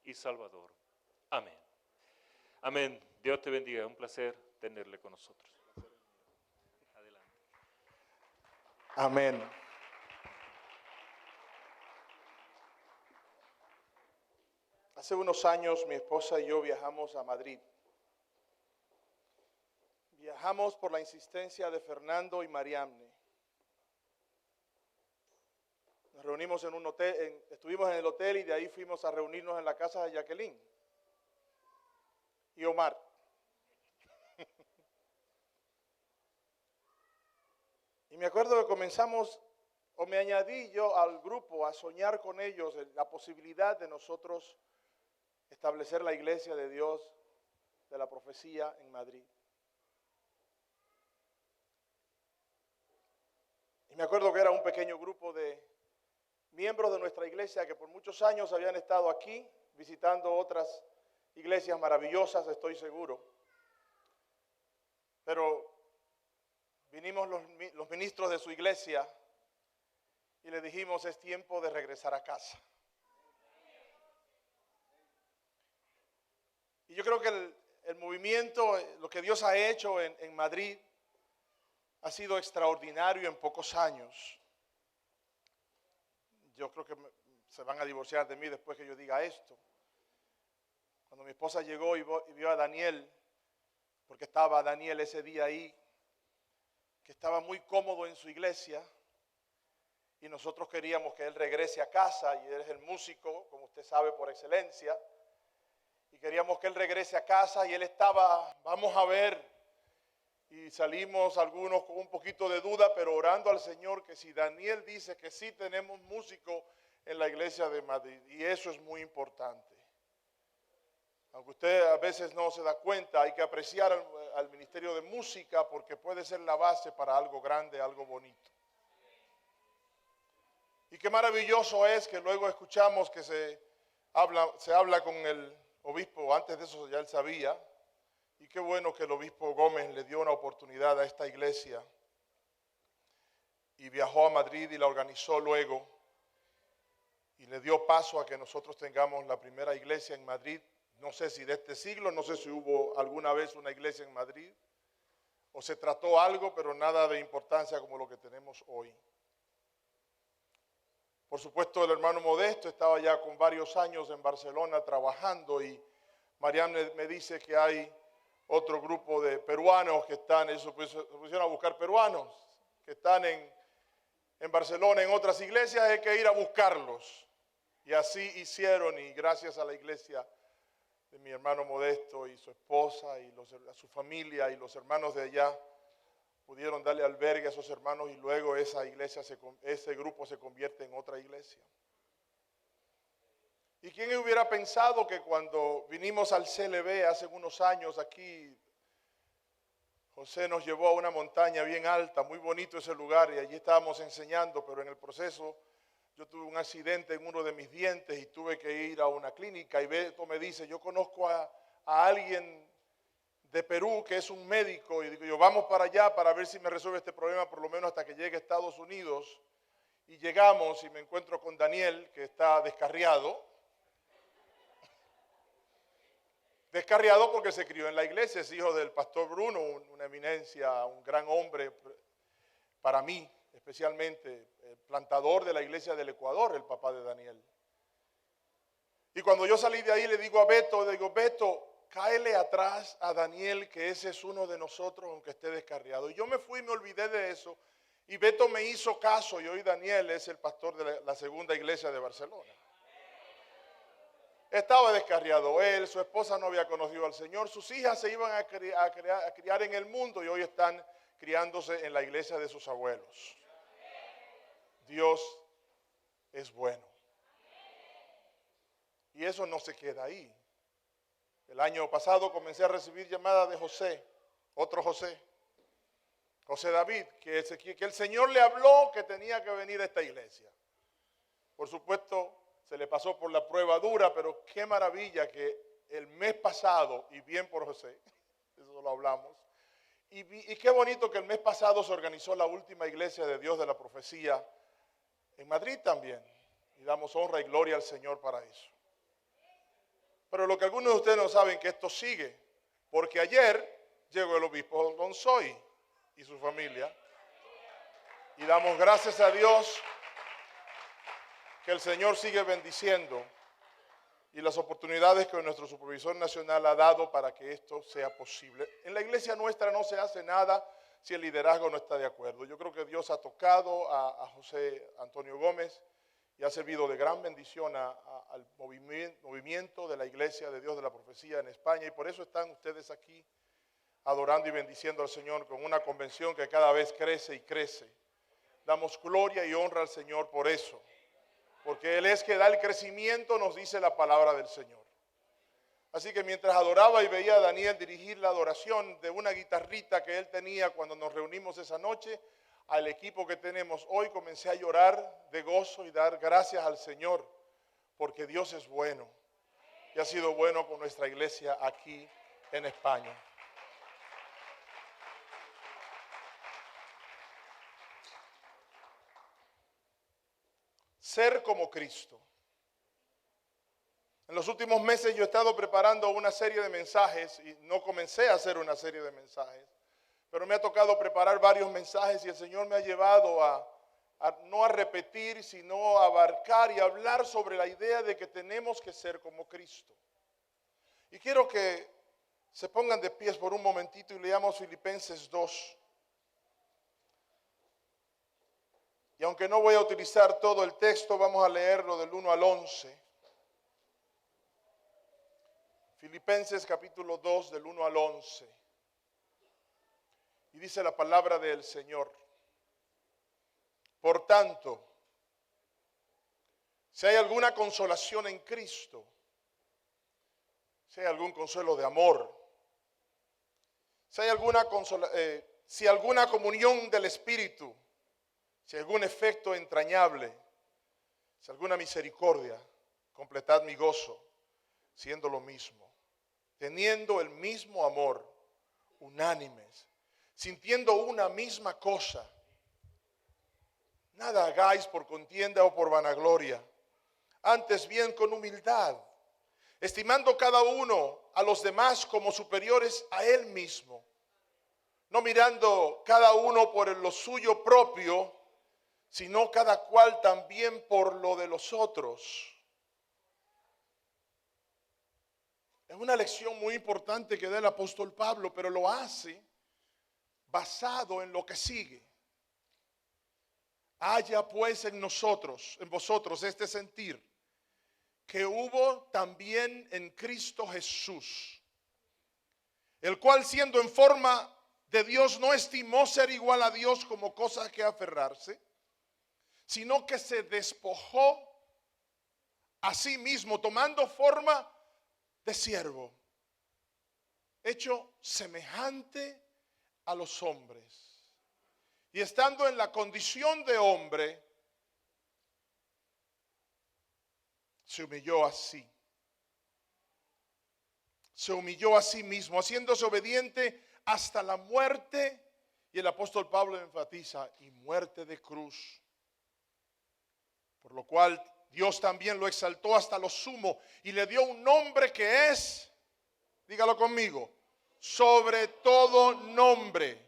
y Salvador. Amén. Amén. Dios te bendiga. Es un placer tenerle con nosotros. Adelante. Amén. Hace unos años mi esposa y yo viajamos a Madrid. Viajamos por la insistencia de Fernando y Mariamne. Nos reunimos en un hotel, estuvimos en el hotel y de ahí fuimos a reunirnos en la casa de Jacqueline y Omar. Y me acuerdo que comenzamos, o me añadí yo al grupo a soñar con ellos la posibilidad de nosotros establecer la iglesia de Dios de la profecía en Madrid. Y me acuerdo que era un pequeño grupo de miembros de nuestra iglesia que por muchos años habían estado aquí visitando otras iglesias maravillosas, estoy seguro. Pero vinimos los ministros de su iglesia y le dijimos, es tiempo de regresar a casa. Y yo creo que el movimiento, lo que Dios ha hecho en Madrid, ha sido extraordinario en pocos años. Yo creo que se van a divorciar de mí después que yo diga esto. Cuando mi esposa llegó y vio a Daniel, porque estaba Daniel ese día ahí, que estaba muy cómodo en su iglesia, y nosotros queríamos que él regrese a casa, y él es el músico, como usted sabe, por excelencia, y queríamos que él regrese a casa, y él estaba, vamos a ver, y salimos algunos con un poquito de duda, pero orando al Señor, que si Daniel dice que sí tenemos músico en la iglesia de Madrid, y eso es muy importante. Aunque usted a veces no se da cuenta, hay que apreciar al ministerio de música porque puede ser la base para algo grande, algo bonito. Y qué maravilloso es que luego escuchamos que se habla con el obispo, antes de eso ya él sabía, y qué bueno que el obispo Gómez le dio una oportunidad a esta iglesia y viajó a Madrid y la organizó luego y le dio paso a que nosotros tengamos la primera iglesia en Madrid. No sé si de este siglo, no sé si hubo alguna vez una iglesia en Madrid o se trató algo, pero nada de importancia como lo que tenemos hoy. Por supuesto, el hermano Modesto estaba ya con varios años en Barcelona trabajando y Mariam me dice que hay otro grupo de peruanos que están, se pusieron a buscar peruanos que están en Barcelona, en otras iglesias, hay que ir a buscarlos. Y así hicieron, y gracias a la iglesia de mi hermano Modesto y su esposa y a su familia y los hermanos de allá, pudieron darle albergue a esos hermanos y luego esa iglesia, ese grupo se convierte en otra iglesia. ¿Y quién hubiera pensado que cuando vinimos al CLB hace unos años aquí, José nos llevó a una montaña bien alta, muy bonito ese lugar, y allí estábamos enseñando, pero en el proceso yo tuve un accidente en uno de mis dientes y tuve que ir a una clínica, y Beto me dice, yo conozco a alguien de Perú que es un médico, y digo yo, vamos para allá para ver si me resuelve este problema, por lo menos hasta que llegue a Estados Unidos. Y llegamos y me encuentro con Daniel, que está descarriado. Descarriado porque se crió en la iglesia, es hijo del pastor Bruno, una eminencia, un gran hombre para mí, especialmente el plantador de la iglesia del Ecuador, el papá de Daniel. Y cuando yo salí de ahí le digo a Beto, Beto, cáele atrás a Daniel, que ese es uno de nosotros, aunque esté descarriado. Y yo me fui y me olvidé de eso, y Beto me hizo caso, y hoy Daniel es el pastor de la segunda iglesia de Barcelona. Estaba descarriado él, su esposa no había conocido al Señor, sus hijas se iban a criar en el mundo y hoy están criándose en la iglesia de sus abuelos. Dios es bueno. Y eso no se queda ahí. El año pasado comencé a recibir llamadas de José, otro José David, que el Señor le habló que tenía que venir a esta iglesia. Por supuesto, se le pasó por la prueba dura, pero qué maravilla que el mes pasado, y bien por José, eso lo hablamos, y qué bonito que el mes pasado se organizó la última iglesia de Dios de la profecía en Madrid también, y damos honra y gloria al Señor para eso. Pero lo que algunos de ustedes no saben que esto sigue, porque ayer llegó el obispo Gonzoy y su familia. Y damos gracias a Dios que el Señor sigue bendiciendo y las oportunidades que nuestro supervisor nacional ha dado para que esto sea posible. En la iglesia nuestra no se hace nada si el liderazgo no está de acuerdo. Yo creo que Dios ha tocado a José Antonio Gómez y ha servido de gran bendición al movimiento de la Iglesia de Dios de la Profecía en España, y por eso están ustedes aquí adorando y bendiciendo al Señor con una convención que cada vez crece y crece. Damos gloria y honra al Señor por eso, porque Él es que da el crecimiento, nos dice la palabra del Señor. Así que mientras adoraba y veía a Daniel dirigir la adoración de una guitarrita que él tenía cuando nos reunimos esa noche, al equipo que tenemos hoy, comencé a llorar de gozo y dar gracias al Señor, porque Dios es bueno y ha sido bueno con nuestra iglesia aquí en España. Ser como Cristo. En los últimos meses yo he estado preparando una serie de mensajes y no comencé a hacer una serie de mensajes, pero me ha tocado preparar varios mensajes y el Señor me ha llevado no a repetir, sino a abarcar y hablar sobre la idea de que tenemos que ser como Cristo. Y quiero que se pongan de pies por un momentito y leamos Filipenses 2. Y aunque no voy a utilizar todo el texto, vamos a leerlo del 1 al 11. Filipenses capítulo 2 del 1 al 11. Y dice la palabra del Señor: por tanto, si hay alguna consolación en Cristo, si hay algún consuelo de amor, si hay si alguna comunión del Espíritu, si algún efecto entrañable, si alguna misericordia, completad mi gozo, siendo lo mismo, teniendo el mismo amor, unánimes, sintiendo una misma cosa. Nada hagáis por contienda o por vanagloria, antes bien con humildad, estimando cada uno a los demás como superiores a él mismo, no mirando cada uno por lo suyo propio, sino cada cual también por lo de los otros. Es una lección muy importante que da el apóstol Pablo, pero lo hace basado en lo que sigue. Haya pues en vosotros este sentir que hubo también en Cristo Jesús, el cual siendo en forma de Dios no estimó ser igual a Dios como cosa que aferrarse, sino que se despojó a sí mismo, tomando forma de siervo, hecho semejante a los hombres, y estando en la condición de hombre, se humilló a sí mismo, haciéndose obediente hasta la muerte, y el apóstol Pablo enfatiza, y muerte de cruz, por lo cual Dios también lo exaltó hasta lo sumo y le dio un nombre que es, dígalo conmigo, sobre todo nombre,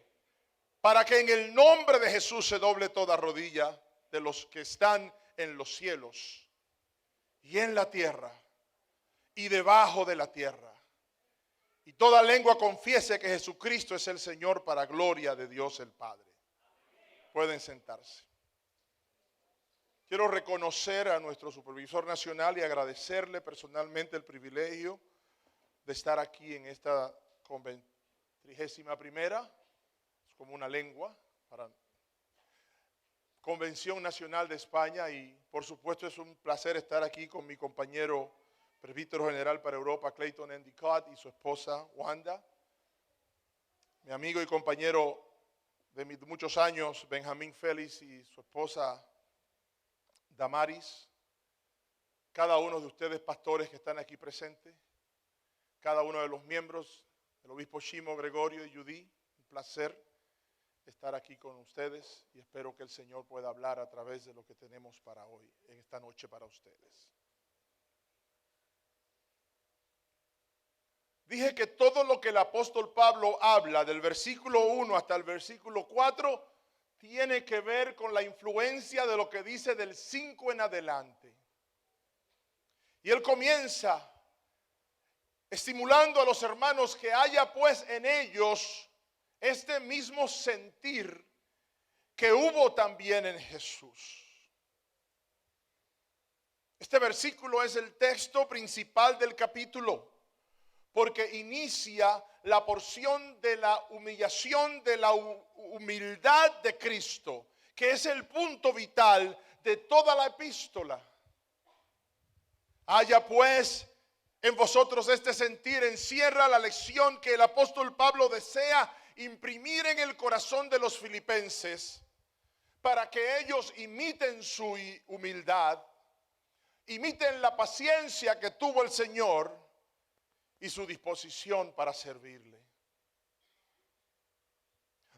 para que en el nombre de Jesús se doble toda rodilla de los que están en los cielos y en la tierra y debajo de la tierra, y toda lengua confiese que Jesucristo es el Señor, para gloria de Dios el Padre. Pueden sentarse. Quiero reconocer a nuestro supervisor nacional y agradecerle personalmente el privilegio de estar aquí en esta 31ª, es como una lengua, para Convención Nacional de España, y por supuesto es un placer estar aquí con mi compañero presbítero general para Europa, Clayton Endicott, y su esposa Wanda, mi amigo y compañero de muchos años, Benjamín Félix, y su esposa Damaris, cada uno de ustedes pastores que están aquí presentes, cada uno de los miembros, el obispo Shimo, Gregorio y Judy, un placer estar aquí con ustedes, y espero que el Señor pueda hablar a través de lo que tenemos para hoy, en esta noche para ustedes. Dije que todo lo que el apóstol Pablo habla del versículo 1 hasta el versículo 4 tiene que ver con la influencia de lo que dice del 5 en adelante. Y él comienza estimulando a los hermanos que haya pues en ellos este mismo sentir que hubo también en Jesús. Este versículo es el texto principal del capítulo, porque inicia la porción de la humillación, de la humildad de Cristo, que es el punto vital de toda la epístola. Haya pues en vosotros este sentir, encierra la lección que el apóstol Pablo desea imprimir en el corazón de los filipenses, para que ellos imiten su humildad, imiten la paciencia que tuvo el Señor y su disposición para servirle.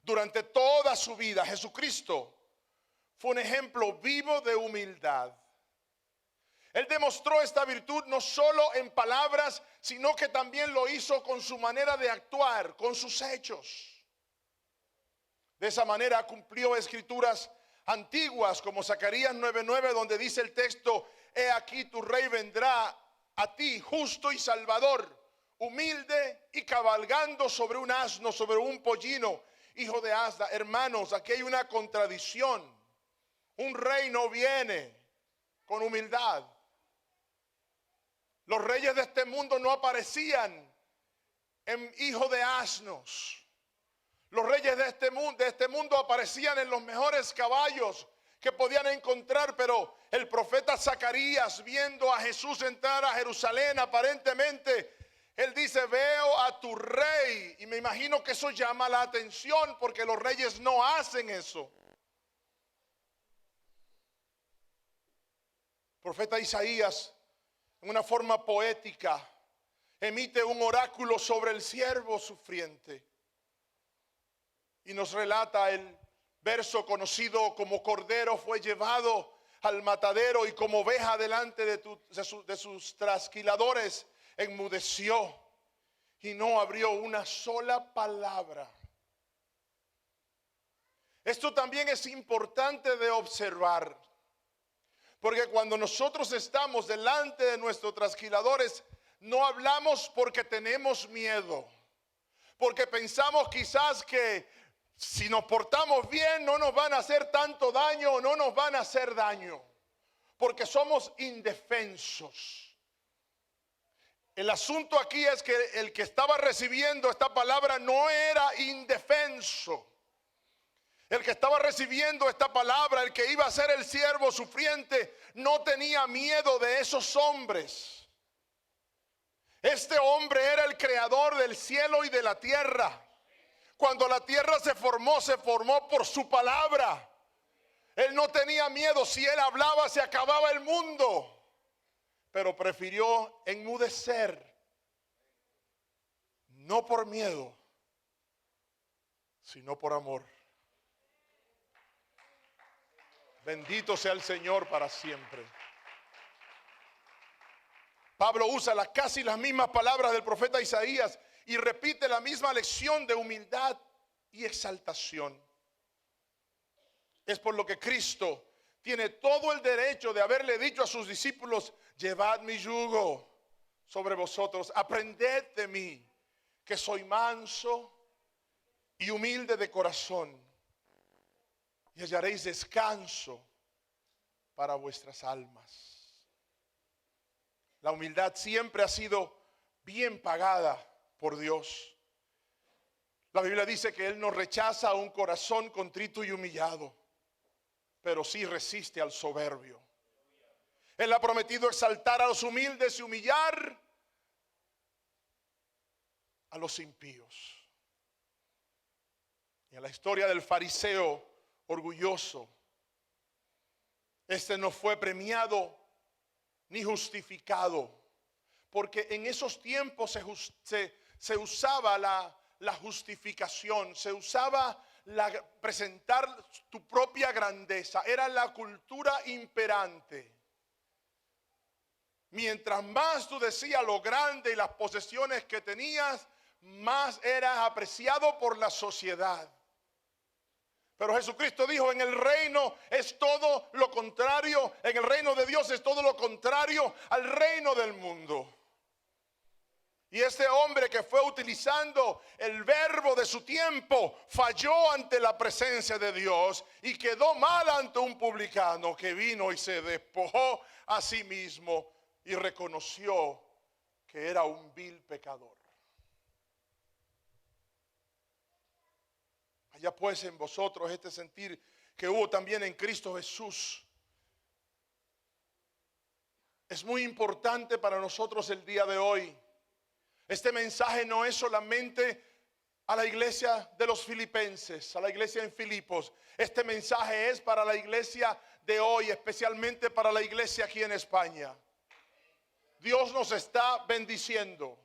Durante toda su vida, Jesucristo fue un ejemplo vivo de humildad. Él demostró esta virtud no solo en palabras, sino que también lo hizo con su manera de actuar, con sus hechos. De esa manera cumplió escrituras antiguas como Zacarías 9:9, donde dice el texto: he aquí tu rey vendrá a ti, justo y salvador, humilde y cabalgando sobre un asno, sobre un pollino, hijo de asna. Hermanos, aquí hay una contradicción. Un rey no viene con humildad. Los reyes de este mundo no aparecían en hijo de asnos. Los reyes de este mundo aparecían en los mejores caballos que podían encontrar, pero el profeta Zacarías, viendo a Jesús entrar a Jerusalén, aparentemente, él dice: veo a tu rey. Y me imagino que eso llama la atención, porque los reyes no hacen eso. El profeta Isaías, en una forma poética, emite un oráculo sobre el siervo sufriente y nos relata el verso conocido como: cordero fue llevado al matadero y como oveja delante de sus trasquiladores enmudeció y no abrió una sola palabra. Esto también es importante de observar, porque cuando nosotros estamos delante de nuestros trasquiladores, no hablamos porque tenemos miedo, porque pensamos quizás que si nos portamos bien no nos van a hacer tanto daño o no nos van a hacer daño, porque somos indefensos. El asunto aquí es que el que estaba recibiendo esta palabra no era indefenso. El que estaba recibiendo esta palabra, el que iba a ser el siervo sufriente, no tenía miedo de esos hombres. Este hombre era el creador del cielo y de la tierra. Cuando la tierra se formó por su palabra. Él no tenía miedo. Si él hablaba, se acababa el mundo. Pero prefirió enmudecer. No por miedo, sino por amor. Bendito sea el Señor para siempre. Pablo usa casi las mismas palabras del profeta Isaías y repite la misma lección de humildad y exaltación. Es por lo que Cristo tiene todo el derecho de haberle dicho a sus discípulos: llevad mi yugo sobre vosotros, aprended de mí, que soy manso y humilde de corazón, y hallaréis descanso para vuestras almas. La humildad siempre ha sido bien pagada por Dios. La Biblia dice que Él no rechaza a un corazón contrito y humillado, pero sí resiste al soberbio. Él ha prometido exaltar a los humildes y humillar a los impíos. Y en la historia del fariseo orgulloso, este no fue premiado ni justificado, porque en esos tiempos se usaba la justificación, se usaba presentar tu propia grandeza, era la cultura imperante. Mientras más tú decías lo grande y las posesiones que tenías, más eras apreciado por la sociedad. Pero Jesucristo dijo, en el reino es todo lo contrario, en el reino de Dios es todo lo contrario al reino del mundo. Y ese hombre que fue utilizando el verbo de su tiempo falló ante la presencia de Dios y quedó mal ante un publicano que vino y se despojó a sí mismo y reconoció que era un vil pecador. Haya pues en vosotros este sentir que hubo también en Cristo Jesús. Es muy importante para nosotros el día de hoy. Este mensaje no es solamente a la iglesia de los filipenses, a la iglesia en Filipos. Este mensaje es para la iglesia de hoy, especialmente para la iglesia aquí en España. Dios nos está bendiciendo.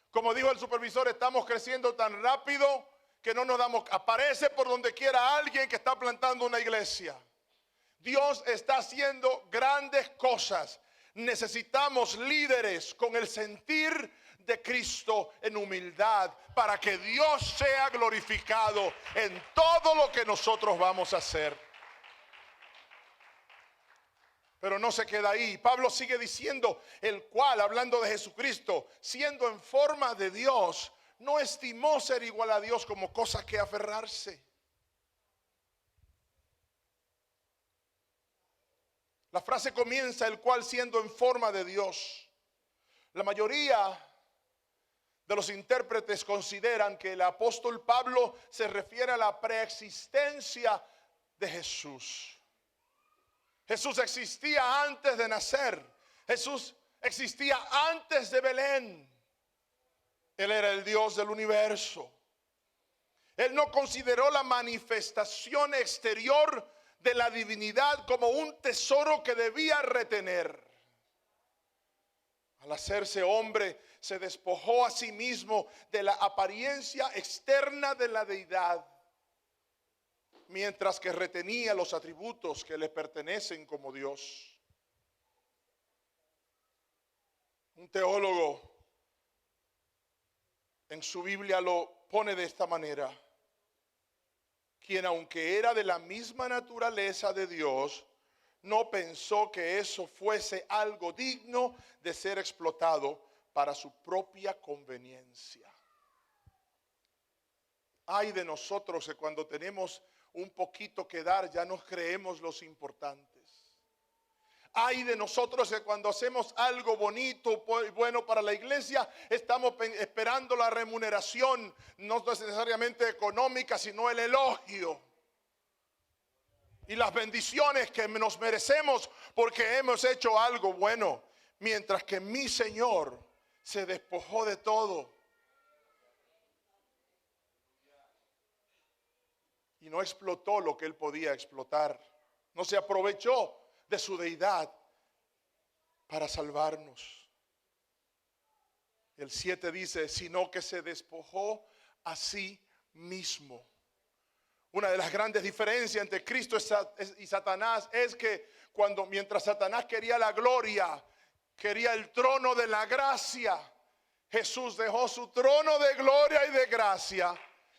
Como dijo el supervisor, estamos creciendo tan rápido que no nos damos. Aparece por donde quiera alguien que está plantando una iglesia. Dios está haciendo grandes cosas. Necesitamos líderes con el sentir de Cristo en humildad para que Dios sea glorificado en todo lo que nosotros vamos a hacer. Pero no se queda ahí. Pablo sigue diciendo, el cual, hablando de Jesucristo, siendo en forma de Dios, no estimó ser igual a Dios como cosa que aferrarse. La frase comienza, el cual siendo en forma de Dios. La mayoría de los intérpretes consideran que el apóstol Pablo se refiere a la preexistencia de Jesús. Jesús existía antes de nacer. Jesús existía antes de Belén. Él era el Dios del universo. Él no consideró la manifestación exterior de la divinidad como un tesoro que debía retener. Al hacerse hombre, se despojó a sí mismo de la apariencia externa de la deidad, mientras que retenía los atributos que le pertenecen como Dios. Un teólogo en su Biblia lo pone de esta manera: quien aunque era de la misma naturaleza de Dios, no pensó que eso fuese algo digno de ser explotado para su propia conveniencia. Ay de nosotros que cuando tenemos un poquito que dar ya nos creemos los importantes. Ay de nosotros que cuando hacemos algo bonito y bueno para la iglesia, estamos esperando la remuneración, no necesariamente económica, sino el elogio y las bendiciones que nos merecemos porque hemos hecho algo bueno, mientras que mi Señor se despojó de todo y no explotó lo que él podía explotar. No se aprovechó de su deidad para salvarnos. El 7 dice, sino que se despojó a sí mismo. Una de las grandes diferencias entre Cristo y Satanás es que mientras Satanás quería la gloria, quería el trono de la gracia, Jesús dejó su trono de gloria y de gracia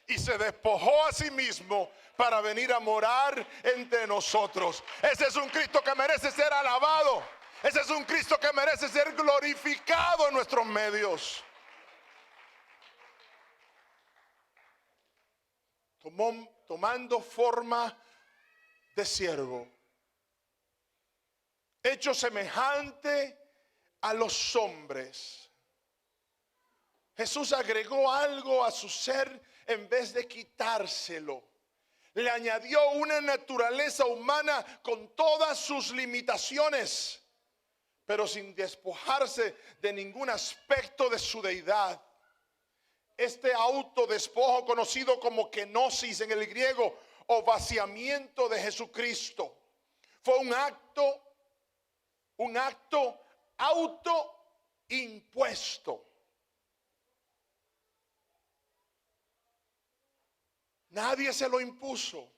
y se despojó a sí mismo para venir a morar entre nosotros. Ese es un Cristo que merece ser alabado. Ese es un Cristo que merece ser glorificado en nuestros medios. Tomando forma de siervo, hecho semejante a los hombres. Jesús agregó algo a su ser en vez de quitárselo. Le añadió una naturaleza humana con todas sus limitaciones, pero sin despojarse de ningún aspecto de su deidad. Este autodespojo, conocido como kenosis en el griego, o vaciamiento de Jesucristo, fue un acto autoimpuesto. Nadie se lo impuso.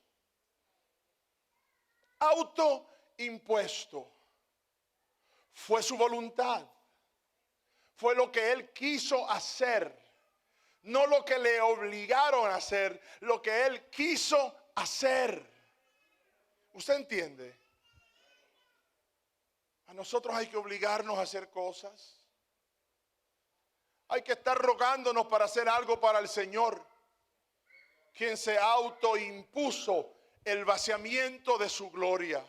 Autoimpuesto. Fue su voluntad. fue lo que él quiso hacer, no lo que le obligaron a hacer, lo que él quiso hacer. ¿Usted entiende? A nosotros hay que obligarnos a hacer cosas. Hay que estar rogándonos para hacer algo para el Señor, quien se autoimpuso el vaciamiento de su gloria.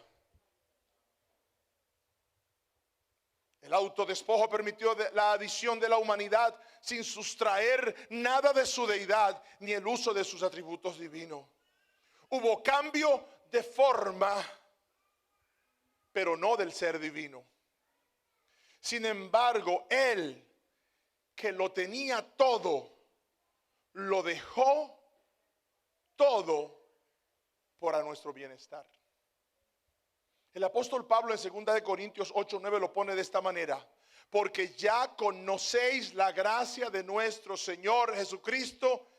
El autodespojo permitió la adición de la humanidad sin sustraer nada de su deidad ni el uso de sus atributos divinos. Hubo cambio de forma, pero no del ser divino. Sin embargo, Él, que lo tenía todo, lo dejó todo por a nuestro bienestar. El apóstol Pablo en 2 Corintios 8:9 lo pone de esta manera: porque ya conocéis la gracia de nuestro Señor Jesucristo,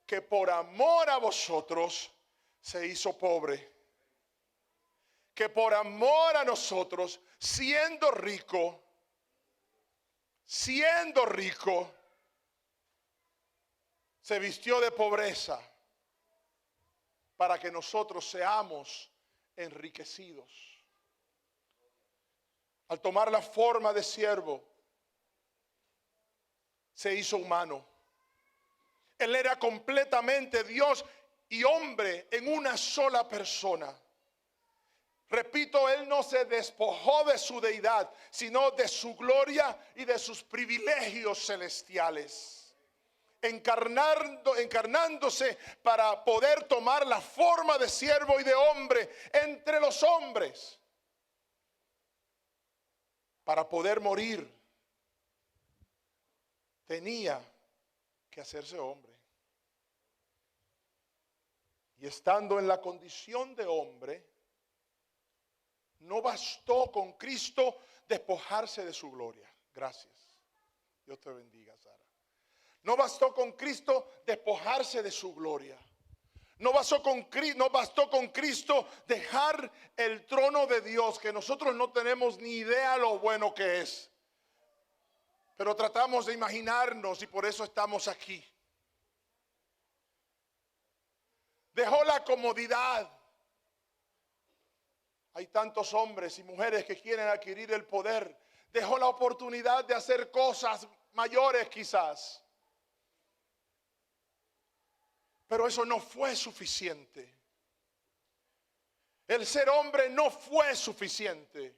que por amor a vosotros se hizo pobre, que por amor a nosotros, siendo rico, se vistió de pobreza, para que nosotros seamos enriquecidos. Al tomar la forma de siervo, se hizo humano. Él era completamente Dios y hombre en una sola persona. Repito, Él no se despojó de su deidad, sino de su gloria y de sus privilegios celestiales, encarnándose para poder tomar la forma de siervo y de hombre entre los hombres, para poder morir. Tenía que hacerse hombre. Y estando en la condición de hombre, no bastó con Cristo despojarse de su gloria. Gracias. Dios te bendiga, Sara. No bastó con Cristo despojarse de su gloria. No bastó con Cristo dejar el trono de Dios, que nosotros no tenemos ni idea lo bueno que es. Pero tratamos de imaginarnos y por eso estamos aquí. Dejó la comodidad. Hay tantos hombres y mujeres que quieren adquirir el poder. Dejó la oportunidad de hacer cosas mayores quizás. Pero eso no fue suficiente. El ser hombre no fue suficiente,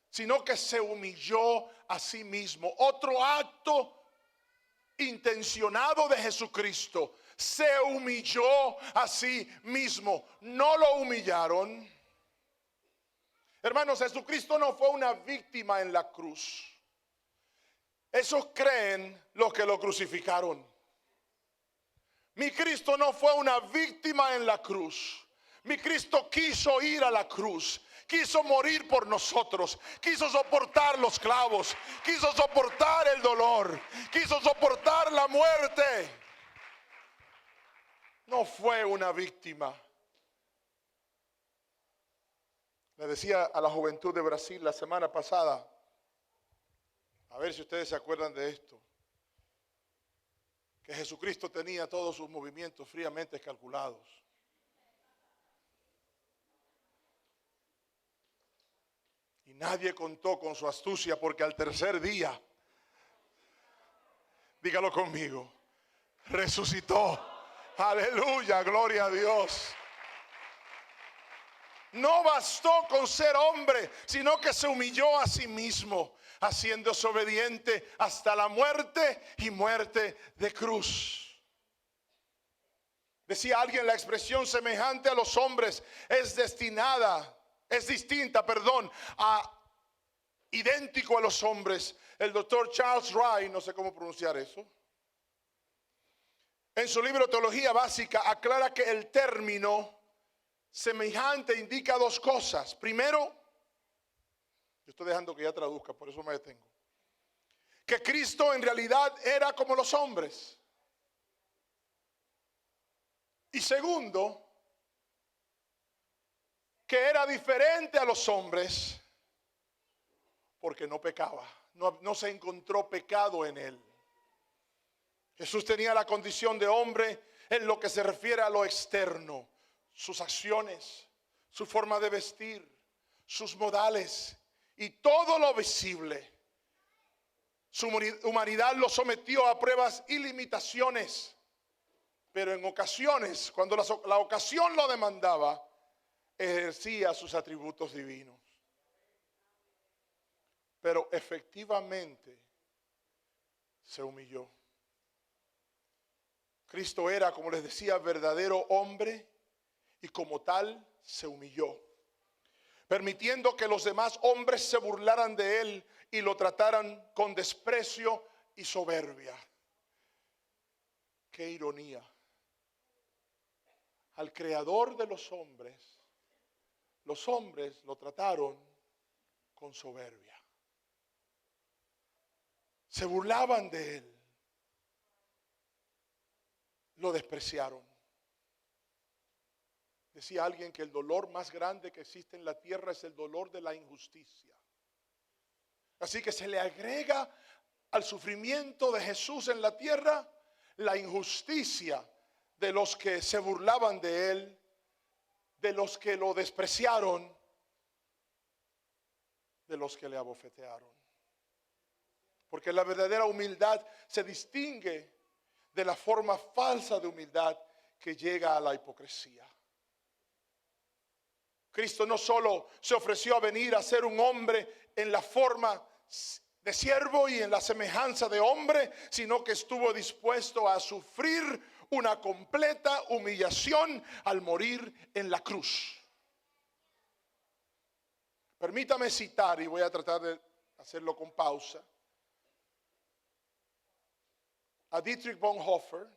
sino que se humilló a sí mismo. Otro acto intencionado de Jesucristo. Se humilló a sí mismo. No lo humillaron. Hermanos, Jesucristo no fue una víctima en la cruz. Esos creen los que lo crucificaron. Mi Cristo no fue una víctima en la cruz. Mi Cristo quiso ir a la cruz. Quiso morir por nosotros. Quiso soportar los clavos. Quiso soportar el dolor. Quiso soportar la muerte. No fue una víctima. Le decía a la juventud de Brasil la semana pasada, a ver si ustedes se acuerdan de esto, que Jesucristo tenía todos sus movimientos fríamente calculados. Y nadie contó con su astucia, porque al tercer día, dígalo conmigo, resucitó. Aleluya, gloria a Dios. No bastó con ser hombre, sino que se humilló a sí mismo, haciéndose obediente hasta la muerte y muerte de cruz. Decía alguien, la expresión semejante a los hombres es distinta, a idéntico a los hombres. El doctor Charles Wright, no sé cómo pronunciar eso, en su libro Teología Básica aclara que el término semejante indica dos cosas. Primero, yo estoy dejando que ya traduzca, por eso me detengo, que Cristo en realidad era como los hombres. Y segundo, que era diferente a los hombres porque no pecaba. no se encontró pecado en él. Jesús tenía la condición de hombre en lo que se refiere a lo externo, sus acciones, su forma de vestir, sus modales y todo lo visible. Su humanidad lo sometió a pruebas y limitaciones, pero en ocasiones, cuando la ocasión lo demandaba, ejercía sus atributos divinos. Pero efectivamente se humilló. Cristo era, como les decía, verdadero hombre y como tal se humilló, permitiendo que los demás hombres se burlaran de él y lo trataran con desprecio y soberbia. Qué ironía. Al creador de los hombres lo trataron con soberbia. Se burlaban de él. Lo despreciaron. Decía alguien que el dolor más grande que existe en la tierra es el dolor de la injusticia. Así que se le agrega al sufrimiento de Jesús en la tierra la injusticia de los que se burlaban de él, de los que lo despreciaron, de los que le abofetearon. Porque la verdadera humildad se distingue de la forma falsa de humildad que llega a la hipocresía. Cristo no solo se ofreció a venir a ser un hombre en la forma de siervo y en la semejanza de hombre, sino que estuvo dispuesto a sufrir una completa humillación al morir en la cruz. Permítame citar, y voy a tratar de hacerlo con pausa, a Dietrich Bonhoeffer.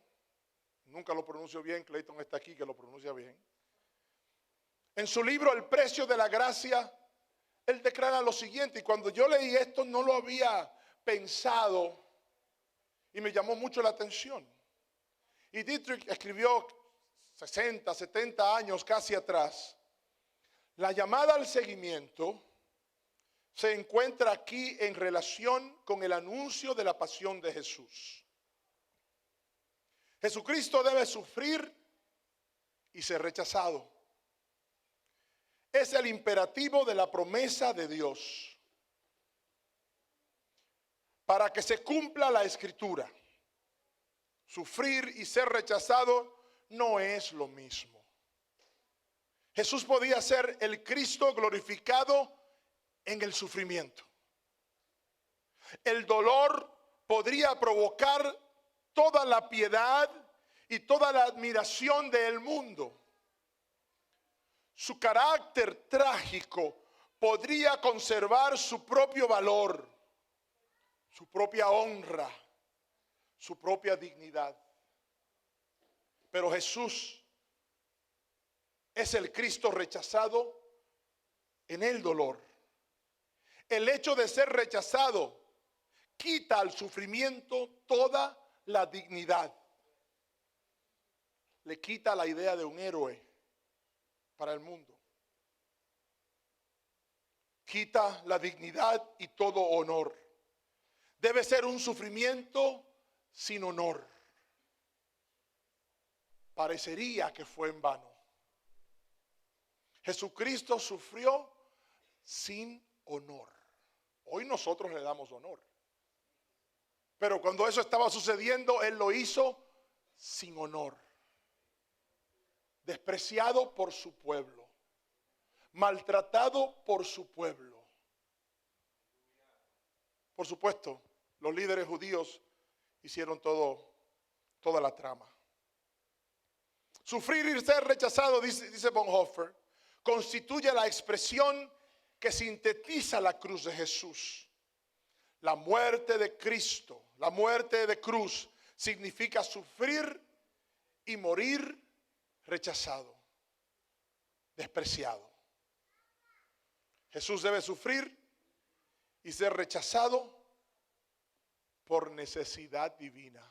Nunca lo pronuncio bien, Clayton está aquí que lo pronuncia bien. En su libro El precio de la gracia, él declara lo siguiente, y cuando yo leí esto no lo había pensado y me llamó mucho la atención. Y Dietrich escribió 60, 70 años casi atrás: la llamada al seguimiento se encuentra aquí en relación con el anuncio de la pasión de Jesús. Jesucristo debe sufrir y ser rechazado. Es el imperativo de la promesa de Dios para que se cumpla la Escritura. Sufrir y ser rechazado no es lo mismo. Jesús podía ser el Cristo glorificado en el sufrimiento. El dolor podría provocar toda la piedad y toda la admiración del mundo. Su carácter trágico podría conservar su propio valor, su propia honra, su propia dignidad. Pero Jesús es el Cristo rechazado en el dolor. El hecho de ser rechazado quita al sufrimiento toda la dignidad. Le quita la idea de un héroe para el mundo. Quita la dignidad y todo honor. Debe ser un sufrimiento sin honor. Parecería que fue en vano. Jesucristo sufrió sin honor. Hoy nosotros le damos honor. Pero cuando eso estaba sucediendo, Él lo hizo sin honor. Despreciado por su pueblo. Maltratado por su pueblo. Por supuesto, los líderes judíos hicieron toda la trama. Sufrir y ser rechazado, dice Bonhoeffer, constituye la expresión que sintetiza la cruz de Jesús. La muerte de Cristo, la muerte de cruz, significa sufrir y morir rechazado, despreciado. Jesús debe sufrir y ser rechazado por necesidad divina.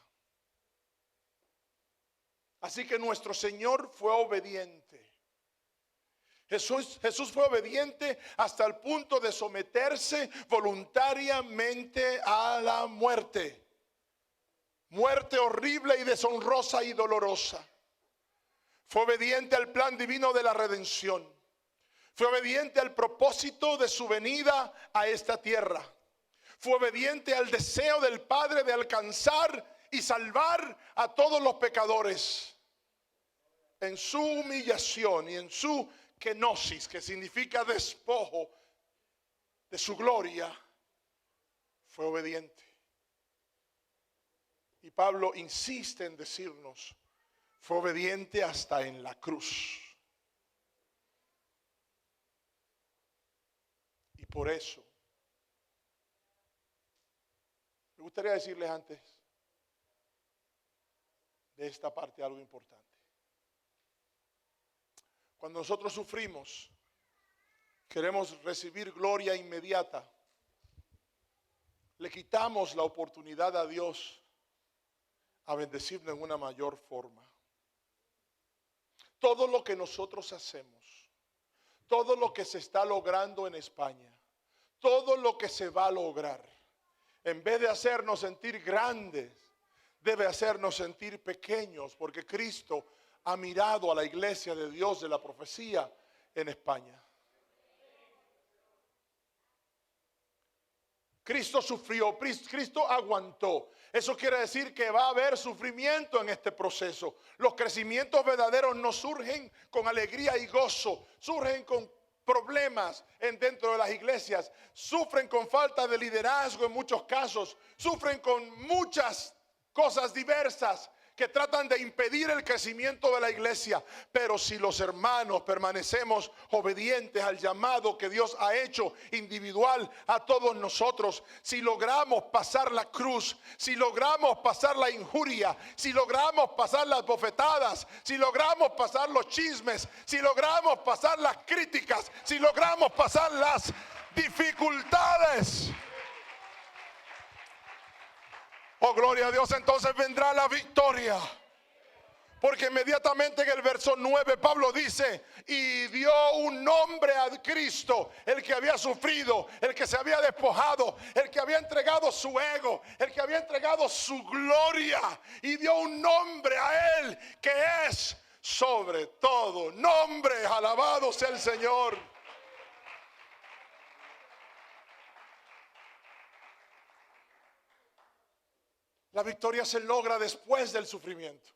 Así que nuestro Señor fue obediente. Jesús fue obediente hasta el punto de someterse voluntariamente a la muerte. Muerte horrible y deshonrosa y dolorosa. Fue obediente al plan divino de la redención. Fue obediente al propósito de su venida a esta tierra. Fue obediente al deseo del Padre de alcanzar y salvar a todos los pecadores. En su humillación y en su kenosis, que significa despojo de su gloria, fue obediente. Y Pablo insiste en decirnos, fue obediente hasta en la cruz. Y por eso, me gustaría decirles antes de esta parte algo importante. Cuando nosotros sufrimos, queremos recibir gloria inmediata. Le quitamos la oportunidad a Dios a bendecirnos en una mayor forma. Todo lo que nosotros hacemos, todo lo que se está logrando en España, todo lo que se va a lograr, en vez de hacernos sentir grandes, debe hacernos sentir pequeños, porque Cristo ha mirado a la iglesia de Dios de la profecía en España. Cristo sufrió, Cristo aguantó. Eso quiere decir que va a haber sufrimiento en este proceso. Los crecimientos verdaderos no surgen con alegría y gozo, surgen con problemas dentro de las iglesias, sufren con falta de liderazgo en muchos casos, sufren con muchas cosas diversas que tratan de impedir el crecimiento de la iglesia. Pero si los hermanos permanecemos obedientes al llamado que Dios ha hecho individual a todos nosotros, si logramos pasar la cruz, si logramos pasar la injuria, si logramos pasar las bofetadas, si logramos pasar los chismes, si logramos pasar las críticas, si logramos pasar las dificultades, oh, gloria a Dios, entonces vendrá la victoria. Porque inmediatamente en el verso 9 Pablo dice, y dio un nombre a Cristo, el que había sufrido, el que se había despojado, el que había entregado su ego, el que había entregado su gloria, y dio un nombre a él que es sobre todo nombre. Alabado sea el Señor. La victoria se logra después del sufrimiento.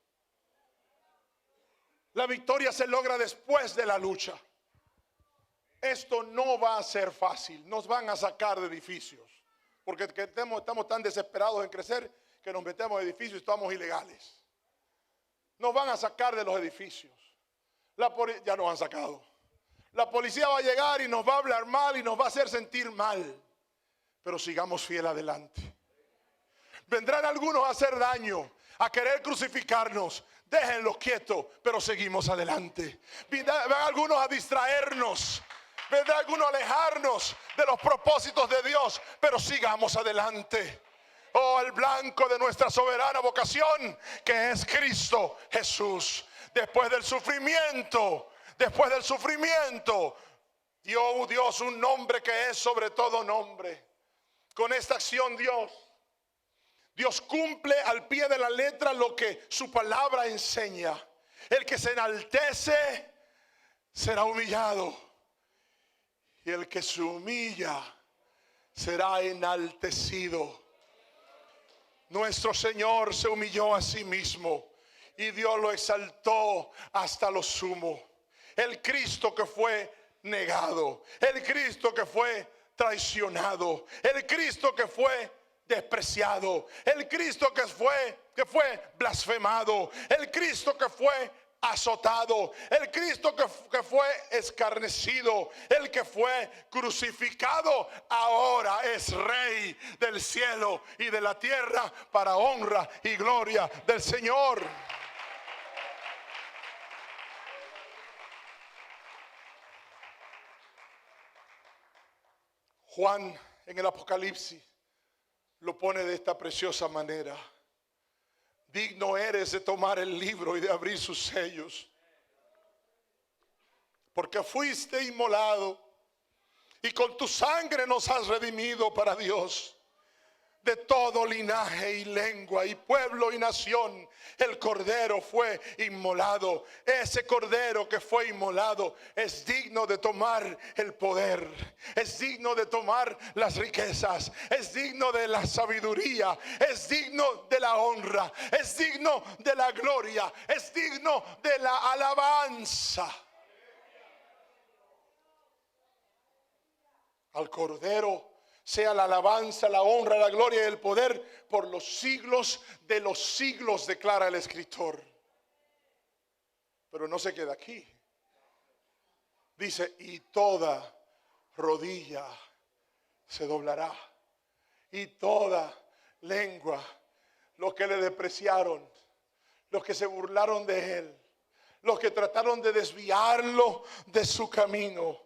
La victoria se logra después de la lucha. Esto no va a ser fácil. Nos van a sacar de edificios. Porque estamos tan desesperados en crecer que nos metemos en edificios y estamos ilegales. Nos van a sacar de los edificios. Ya nos han sacado. La policía va a llegar y nos va a hablar mal y nos va a hacer sentir mal. Pero sigamos fiel adelante. Vendrán algunos a hacer daño, a querer crucificarnos. Déjenlos quietos, pero seguimos adelante. Vendrán algunos a distraernos. Vendrán algunos a alejarnos de los propósitos de Dios, pero sigamos adelante. Oh, el blanco de nuestra soberana vocación, que es Cristo Jesús. Después del sufrimiento, dio Dios un nombre que es sobre todo nombre. Con esta acción Dios cumple al pie de la letra lo que su palabra enseña. El que se enaltece será humillado, y el que se humilla será enaltecido. Nuestro Señor se humilló a sí mismo y Dios lo exaltó hasta lo sumo. El Cristo que fue negado, el Cristo que fue traicionado, el Cristo que fue despreciado, el Cristo que fue blasfemado, el Cristo que fue azotado, el Cristo que fue escarnecido, el que fue crucificado, ahora es Rey del cielo y de la tierra, para honra y gloria del Señor. Juan en el Apocalipsis lo pone de esta preciosa manera: digno eres de tomar el libro y de abrir sus sellos, porque fuiste inmolado y con tu sangre nos has redimido para Dios. De todo linaje y lengua y pueblo y nación, el Cordero fue inmolado. Ese Cordero que fue inmolado es digno de tomar el poder, es digno de tomar las riquezas, es digno de la sabiduría, es digno de la honra, es digno de la gloria, es digno de la alabanza. Al Cordero sea la alabanza, la honra, la gloria y el poder por los siglos de los siglos, declara el escritor. Pero no se queda aquí. Dice, y toda rodilla se doblará, y toda lengua, los que le despreciaron, los que se burlaron de él, los que trataron de desviarlo de su camino,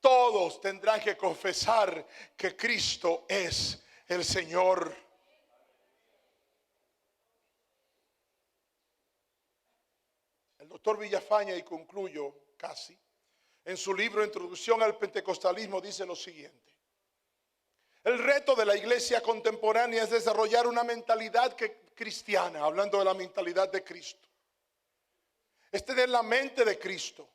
todos tendrán que confesar que Cristo es el Señor. El doctor Villafaña, y concluyo casi, en su libro Introducción al Pentecostalismo dice lo siguiente: el reto de la iglesia contemporánea es desarrollar una mentalidad cristiana, hablando de la mentalidad de Cristo. Es tener la mente de Cristo,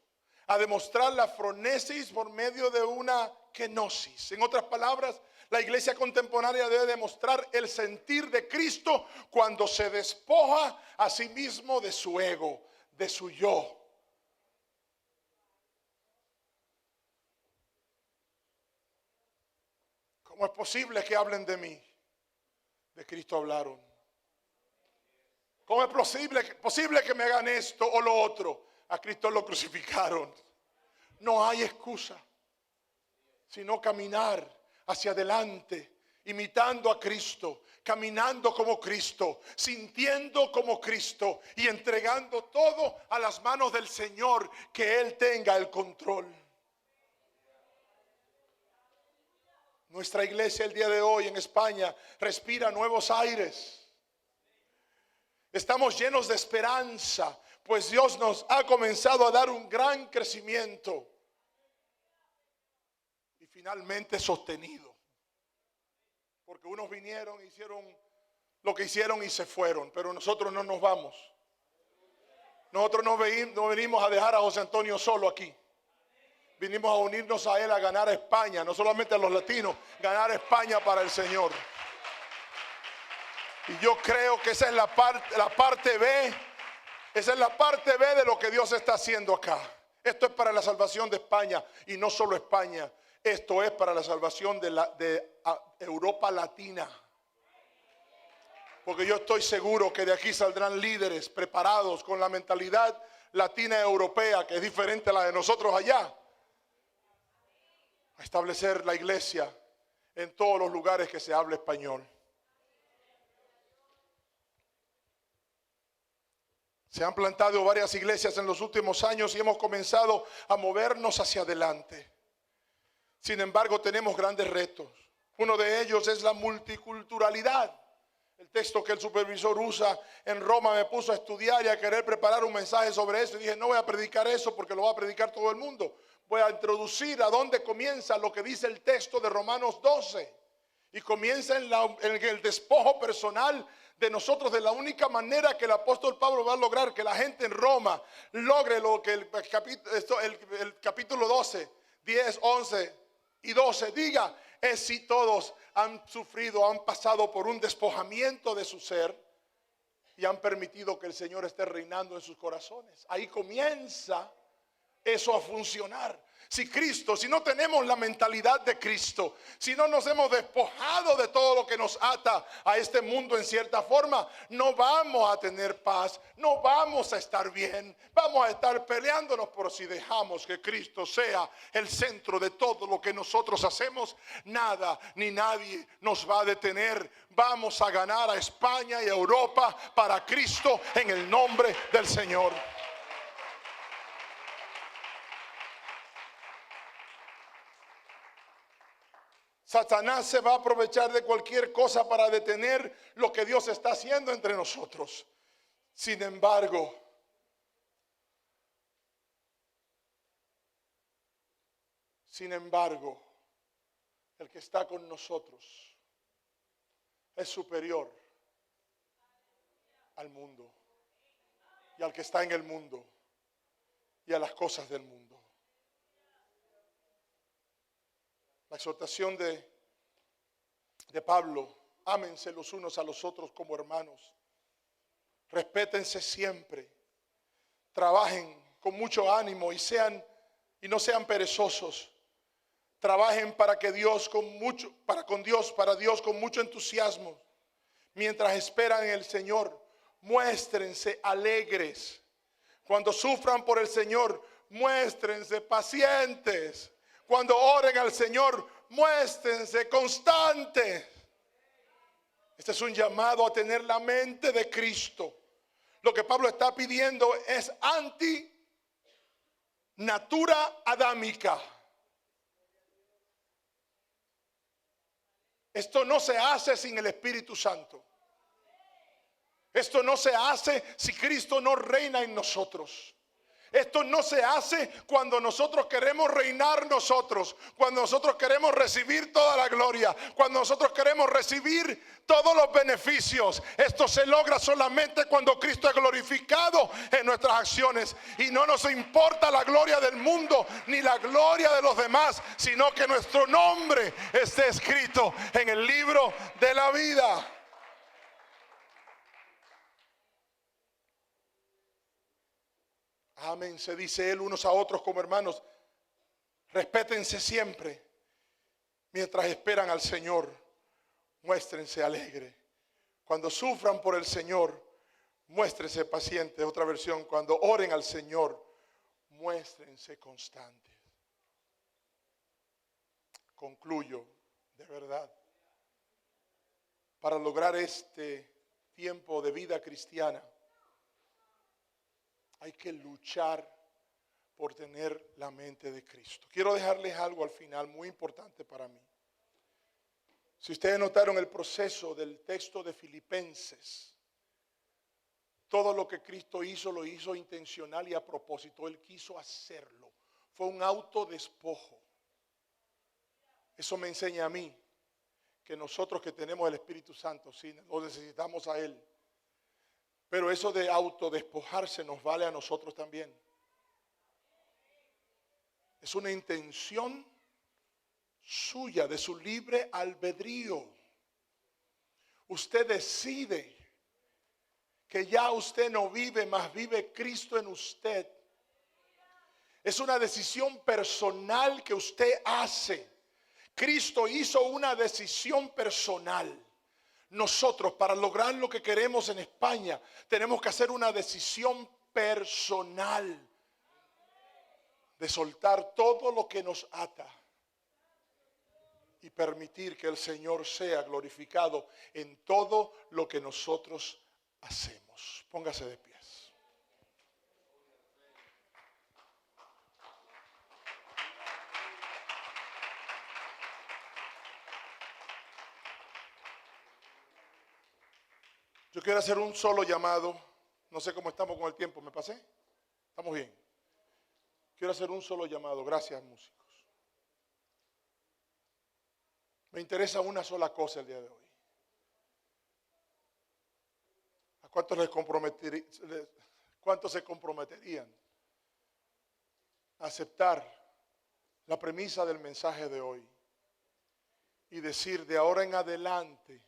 a demostrar la fronesis por medio de una kenosis. En otras palabras, la iglesia contemporánea debe demostrar el sentir de Cristo cuando se despoja a sí mismo de su ego, de su yo. ¿Cómo es posible que hablen de mí? De Cristo hablaron. ¿Cómo es posible que me hagan esto o lo otro? A Cristo lo crucificaron. No hay excusa, sino caminar hacia adelante, imitando a Cristo, caminando como Cristo, sintiendo como Cristo y entregando todo a las manos del Señor, que Él tenga el control. Nuestra iglesia el día de hoy en España respira nuevos aires. Estamos llenos de esperanza, pues Dios nos ha comenzado a dar un gran crecimiento y finalmente sostenido. Porque unos vinieron, hicieron lo que hicieron y se fueron, pero nosotros no nos vamos. Nosotros no venimos a dejar a José Antonio solo aquí. Vinimos a unirnos a él, a ganar a España, no solamente a los latinos, ganar a España para el Señor. Y yo creo que esa es la parte B. Esa es la parte B de lo que Dios está haciendo acá. Esto es para la salvación de España, y no solo España. Esto es para la salvación de Europa Latina. Porque yo estoy seguro que de aquí saldrán líderes preparados con la mentalidad latina europea, que es diferente a la de nosotros allá, a establecer la iglesia en todos los lugares que se hable español. Se han plantado varias iglesias en los últimos años y hemos comenzado a movernos hacia adelante. Sin embargo, tenemos grandes retos. Uno de ellos es la multiculturalidad. El texto que el supervisor usa en Roma me puso a estudiar y a querer preparar un mensaje sobre eso. Y dije, no voy a predicar eso porque lo va a predicar todo el mundo. Voy a introducir a dónde comienza lo que dice el texto de Romanos 12. Y comienza en el despojo personal de nosotros, de la única manera que el apóstol Pablo va a lograr que la gente en Roma logre lo que el capítulo 12, 10, 11 y 12 diga, es si todos han sufrido, han pasado por un despojamiento de su ser y han permitido que el Señor esté reinando en sus corazones. Ahí comienza eso a funcionar. Si no tenemos la mentalidad de Cristo, si no nos hemos despojado de todo lo que nos ata a este mundo en cierta forma, no vamos a tener paz, no vamos a estar bien, vamos a estar peleándonos. Pero si dejamos que Cristo sea el centro de todo lo que nosotros hacemos, nada ni nadie nos va a detener. Vamos a ganar a España y a Europa para Cristo en el nombre del Señor. Satanás se va a aprovechar de cualquier cosa para detener lo que Dios está haciendo entre nosotros. Sin embargo, Sin embargo, el que está con nosotros es superior al mundo y al que está en el mundo y a las cosas del mundo. La exhortación de Pablo: ámense los unos a los otros como hermanos, respétense siempre, trabajen con mucho ánimo y no sean perezosos. Trabajen para Dios con mucho entusiasmo. Mientras esperan en el Señor, muéstrense alegres. Cuando sufran por el Señor, muéstrense pacientes. Cuando oren al Señor, muéstrense constantes. Este es un llamado a tener la mente de Cristo. Lo que Pablo está pidiendo es natura adámica. Esto no se hace sin el Espíritu Santo. Esto no se hace si Cristo no reina en nosotros. Esto no se hace cuando nosotros queremos reinar nosotros, cuando nosotros queremos recibir toda la gloria, cuando nosotros queremos recibir todos los beneficios. Esto se logra solamente cuando Cristo es glorificado en nuestras acciones y no nos importa la gloria del mundo ni la gloria de los demás, sino que nuestro nombre esté escrito en el libro de la vida. Ámense, dice él, unos a otros como hermanos. Respétense siempre. Mientras esperan al Señor, muéstrense alegres. Cuando sufran por el Señor, muéstrense pacientes. Otra versión: cuando oren al Señor, muéstrense constantes. Concluyo, de verdad. Para lograr este tiempo de vida cristiana, hay que luchar por tener la mente de Cristo. Quiero dejarles algo al final muy importante para mí. Si ustedes notaron el proceso del texto de Filipenses, todo lo que Cristo hizo, lo hizo intencional y a propósito. Él quiso hacerlo. Fue un autodespojo. Eso me enseña a mí que nosotros que tenemos el Espíritu Santo, sí, lo necesitamos a Él. Pero eso de autodespojarse nos vale a nosotros también. Es una intención suya, de su libre albedrío. Usted decide que ya usted no vive, más vive Cristo en usted. Es una decisión personal que usted hace. Cristo hizo una decisión personal. Nosotros, para lograr lo que queremos en España, tenemos que hacer una decisión personal de soltar todo lo que nos ata y permitir que el Señor sea glorificado en todo lo que nosotros hacemos. Póngase de pies. Yo quiero hacer un solo llamado. No sé cómo estamos con el tiempo. ¿Me pasé? ¿Estamos bien? Quiero hacer un solo llamado. Gracias, músicos. Me interesa una sola cosa el día de hoy. ¿A cuántos cuántos se comprometerían a aceptar la premisa del mensaje de hoy y decir: de ahora en adelante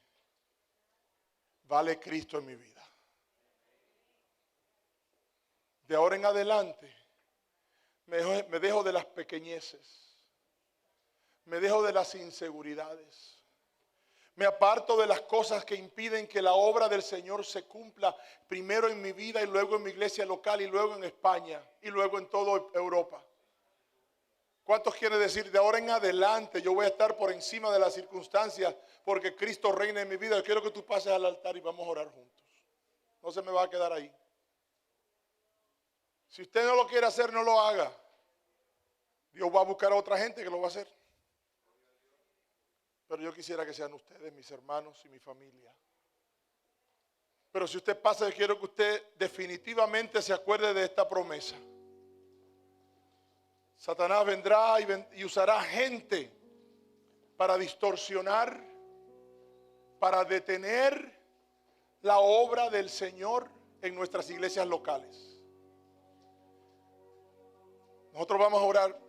vale Cristo en mi vida? De ahora en adelante me dejo de las pequeñeces, me dejo de las inseguridades, me aparto de las cosas que impiden que la obra del Señor se cumpla, primero en mi vida y luego en mi iglesia local y luego en España y luego en toda Europa. ¿Cuántos quieren decir: de ahora en adelante yo voy a estar por encima de las circunstancias porque Cristo reina en mi vida? Yo quiero que tú pases al altar y vamos a orar juntos. No se me va a quedar ahí. Si usted no lo quiere hacer, no lo haga. Dios va a buscar a otra gente que lo va a hacer. Pero yo quisiera que sean ustedes, mis hermanos y mi familia. Pero si usted pasa, yo quiero que usted definitivamente se acuerde de esta promesa. Satanás vendrá y usará gente para distorsionar, para detener la obra del Señor en nuestras iglesias locales. Nosotros vamos a orar.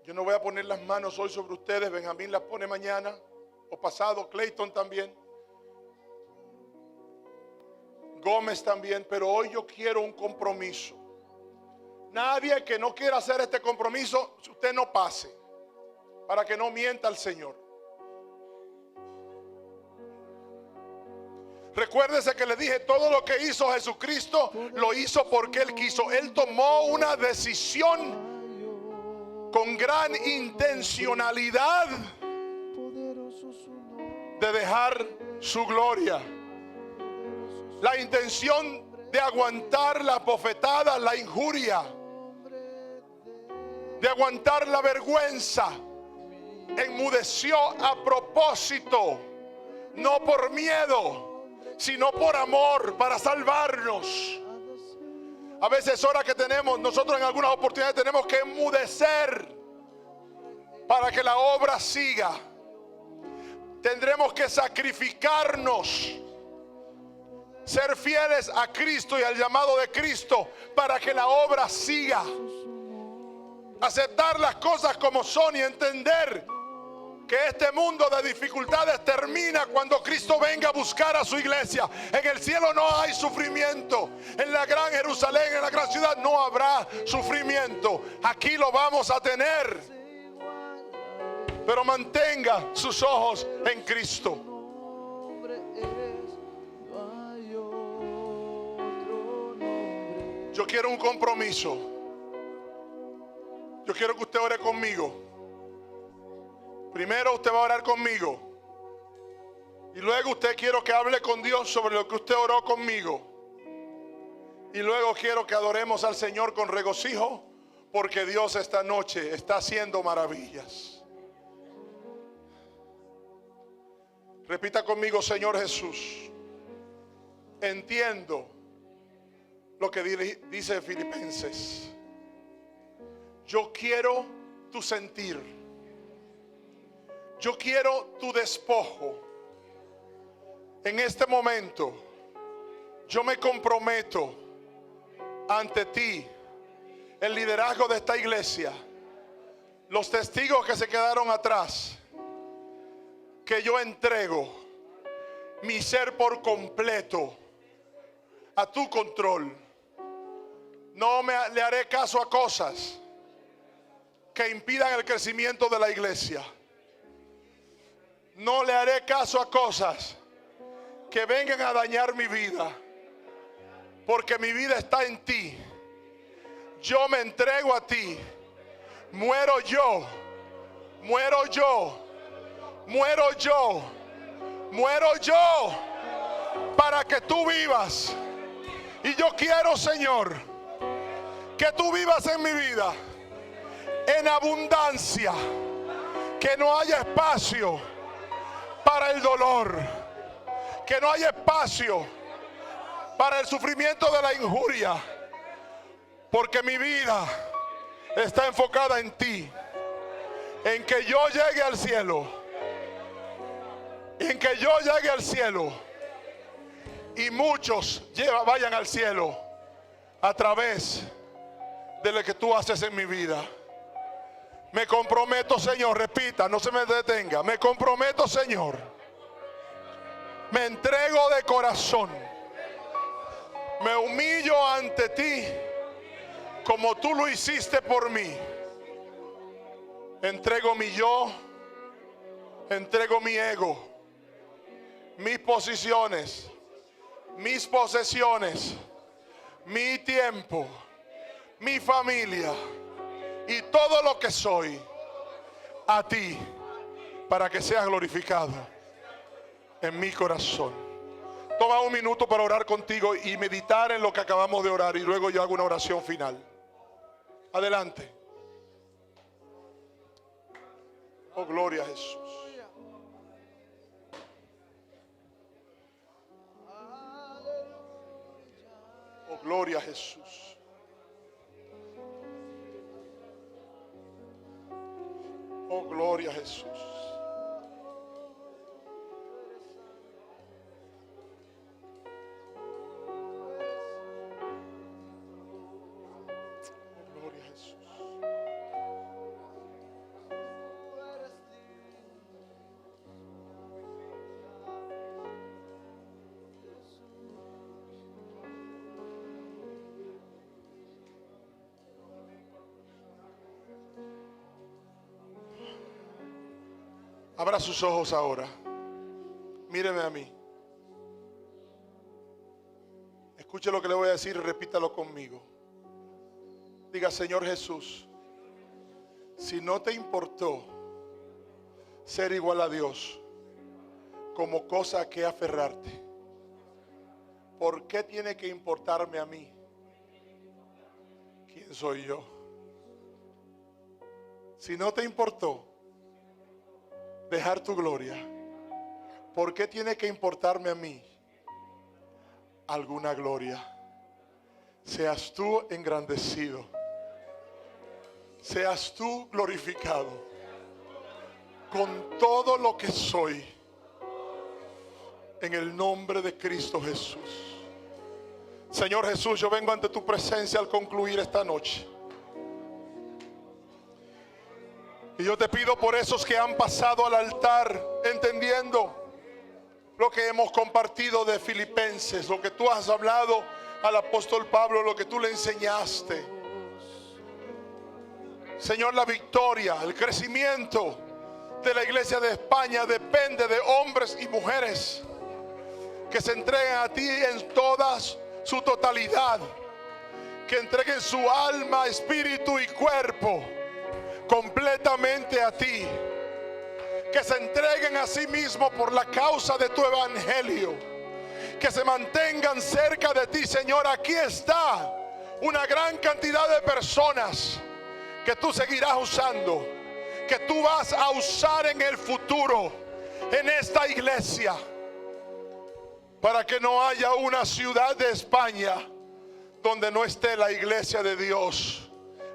Yo no voy a poner las manos hoy sobre ustedes. Benjamín las pone mañana o pasado. Clayton también. Gómez también. Pero hoy yo quiero un compromiso. Nadie que no quiera hacer este compromiso, usted no pase. Para que no mienta al Señor. Recuérdese que le dije, todo lo que hizo Jesucristo lo hizo porque Él quiso. Él tomó una decisión con gran intencionalidad de dejar su gloria. La intención de aguantar la bofetada, la injuria, de aguantar la vergüenza, enmudeció a propósito, no por miedo, sino por amor, para salvarnos. A veces es hora que nosotros en algunas oportunidades tenemos que enmudecer para que la obra siga. Tendremos que sacrificarnos, ser fieles a Cristo y al llamado de Cristo para que la obra siga. Aceptar las cosas como son y entender que este mundo de dificultades termina cuando Cristo venga a buscar a su iglesia. En el cielo no hay sufrimiento. En la gran Jerusalén, en la gran ciudad, no habrá sufrimiento. Aquí lo vamos a tener. Pero mantenga sus ojos en Cristo. Yo quiero un compromiso. Yo quiero que usted ore conmigo. Primero usted va a orar conmigo. Y luego usted quiero que hable con Dios sobre lo que usted oró conmigo. Y luego quiero que adoremos al Señor con regocijo, porque Dios esta noche está haciendo maravillas. Repita conmigo: Señor Jesús, entiendo lo que dice Filipenses. Yo quiero tu sentir. Yo quiero tu despojo. En este momento, yo me comprometo ante ti, el liderazgo de esta iglesia, los testigos que se quedaron atrás, que yo entrego mi ser por completo a tu control. No le haré caso a cosas que impidan el crecimiento de la iglesia. No le haré caso a cosas que vengan a dañar mi vida, porque mi vida está en ti. Yo me entrego a ti. Muero yo, muero yo, muero yo, muero yo, para que tú vivas. Y yo quiero, Señor, que tú vivas en mi vida en abundancia, que no haya espacio para el dolor, que no haya espacio para el sufrimiento de la injuria, porque mi vida está enfocada en ti, en que yo llegue al cielo, en que yo llegue al cielo y muchos vayan al cielo a través de lo que tú haces en mi vida. Me comprometo, Señor, repita, no se me detenga. Me comprometo, Señor. Me entrego de corazón. Me humillo ante ti como tú lo hiciste por mí. Entrego mi yo, entrego mi ego, mis posiciones, mis posesiones, mi tiempo, mi familia y todo lo que soy a ti, para que seas glorificado en mi corazón. Toma un minuto para orar contigo y meditar en lo que acabamos de orar, y luego yo hago una oración final. Adelante. Oh, gloria a Jesús. Oh, gloria a Jesús. Gloria a Jesús. Gloria a Jesús. Abra sus ojos ahora. Míreme a mí. Escuche lo que le voy a decir y repítalo conmigo. Diga: Señor Jesús, si no te importó ser igual a Dios como cosa a que aferrarte, ¿por qué tiene que importarme a mí? ¿Quién soy yo? Si no te importó dejar tu gloria, ¿por qué tiene que importarme a mí alguna gloria? Seas tú engrandecido, seas tú glorificado con todo lo que soy, en el nombre de Cristo Jesús. Señor Jesús, yo vengo ante tu presencia al concluir esta noche. Y yo te pido por esos que han pasado al altar entendiendo lo que hemos compartido de Filipenses, lo que tú has hablado al apóstol Pablo, lo que tú le enseñaste. Señor, la victoria, el crecimiento de la iglesia de España depende de hombres y mujeres que se entreguen a ti en toda su totalidad, que entreguen su alma, espíritu y cuerpo completamente a ti, que se entreguen a sí mismos por la causa de tu evangelio, que se mantengan cerca de ti. Señor, aquí está una gran cantidad de personas que tú seguirás usando, que tú vas a usar en el futuro en esta iglesia, para que no haya una ciudad de España donde no esté la iglesia de Dios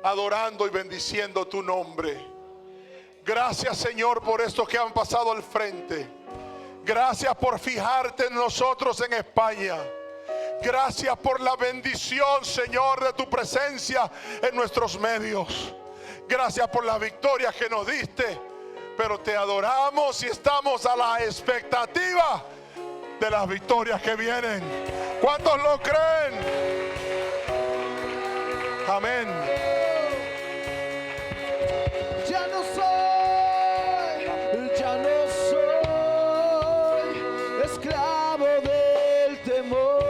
adorando y bendiciendo tu nombre. Gracias, Señor, por estos que han pasado al frente. Gracias por fijarte en nosotros en España. Gracias por la bendición, Señor, de tu presencia en nuestros medios. Gracias por las victorias que nos diste. Pero te adoramos y estamos a la expectativa de las victorias que vienen. ¿Cuántos lo creen? Amén. Ya no soy esclavo del temor.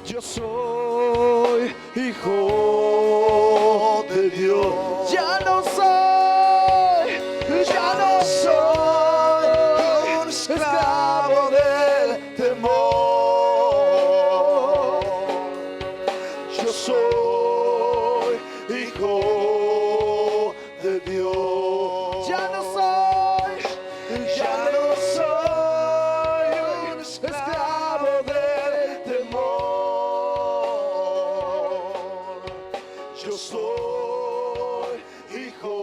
Yo soy hijo de Dios. Ya no soy un esclavo del temor. Yo soy hijo de Dios. Ya no soy un esclavo del temor. Yo soy hijo